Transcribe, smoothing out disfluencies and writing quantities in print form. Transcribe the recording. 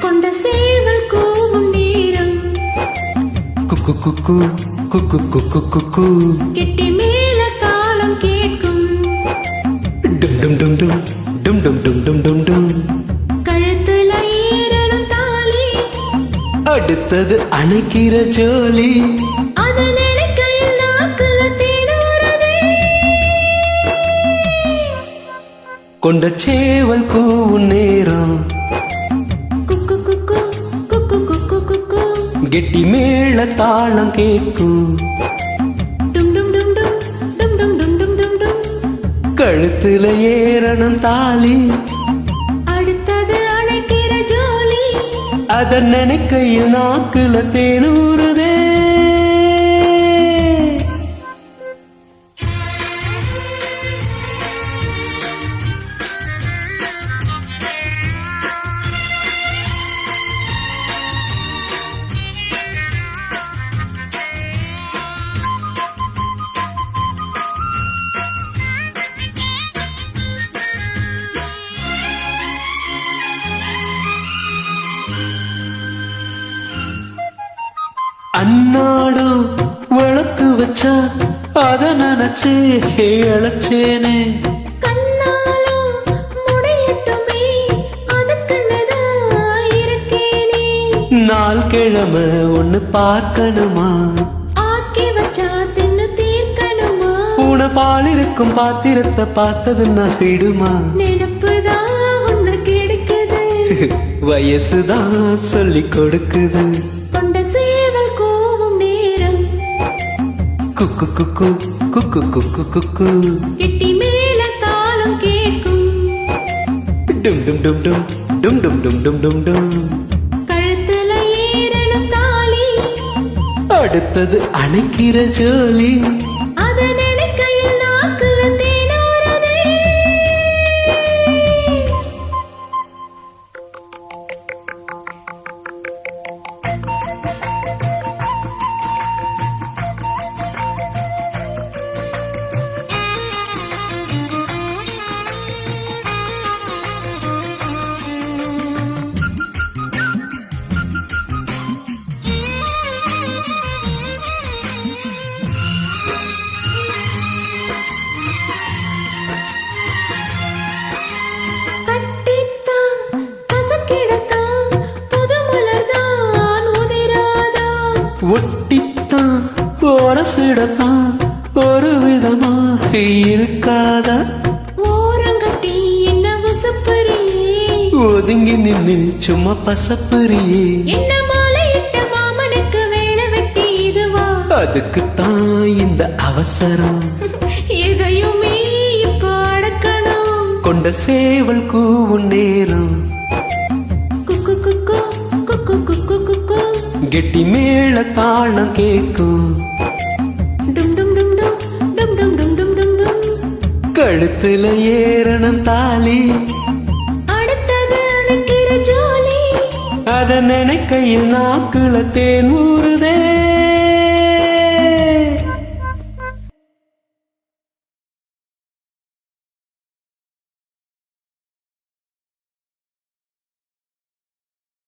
கொண்ட சேவல் கூவும் நேரம் குக்கு குக்கு குக்கு குக்கு குக்கு கெட்டி மேல தாளம் கேட்கும் டும் டும் டும் டும் டும் டும் டும் டும் டும் டும் கழுத்துல ஏறணும் தாலி அடுத்தது அணைக்கிற ஜோலி அது நினைக்கையில் நாக்குல தேனூறுதே கொண்ட சேவல் கூவும் நேரம் குக்கு குக்கு குக்கு குக்கு குக்கு கெட்டி மேல தாளம் கேட்கும் டும் டும் டும் டும் டும் டும் டும் டும் டும் டும் கழுத்துல ஏறணும் தாலி அடுத்தது அணைக்கிற ஜோலி அத நினைக்கையில் நாக்குல தேனூறுதே அன்னாடும் விளக்கு வச்சா அத நினைச்சே இழைச்சேனே கண்ணாலும் முடியட்டுமே அதுக்குன்னுதான் இருக்கேனே நாள் கிழமை ஒண்ணு பார்க்கணுமா ஆக்கி வச்சா தின்னு தீர்க்கணுமா உன பால் இருக்கும் பாத்திரத்தை பார்த்தது நான் விடுமா நினப்புதான் உன்னை கெடுக்குது வயசுதான் சொல்லி கொடுக்குது கொண்ட சேவல் கூவும் நேரம் குக்கு குக்கு குக்கு குக்கு குக்கு கெட்டி மேல தாளம் கேட்கும் டும் டும் டும் டும் டும் டும் டும் டும் டும் டும் கழுத்துல ஏறணும் தாலி அடுத்தது அணைக்கிற ஜோலி அது நினைக்கையில் நாக்குல தேனூறுதே கட்டித்தான் கசக்கிடத்தான் புது மலர்தான் உதிராதா ஒட்டித்தான் ஒரசிடத்தான் ஒரு விதமா இருக்காதா ஓரங்கட்டி என்ன உசப்பறியே ஒதுங்கி நின்னு சும்மா பசப்பறியே என்ன மாலையிட்ட மாமனுக்கு வேலை வெட்டி இதுவா அதுக்குத்தான் இந்த அவசரம் எதையுமே இப்ப அடக்கணும் கொண்ட சேவல் கூவும் நேரம் குக்கு குக்கு குக்கு குக்கு குக்கு கெட்டி மேல தாளம் கேட்கும் டும் டும் டும் டும் டும் டும் டும் டும் டும் டும் கழுத்துல ஏறணும் தாலி அடுத்தது அணைக்கிற ஜோலி அத நினைக்கையில் நாக்குல தேன் ஊறுதே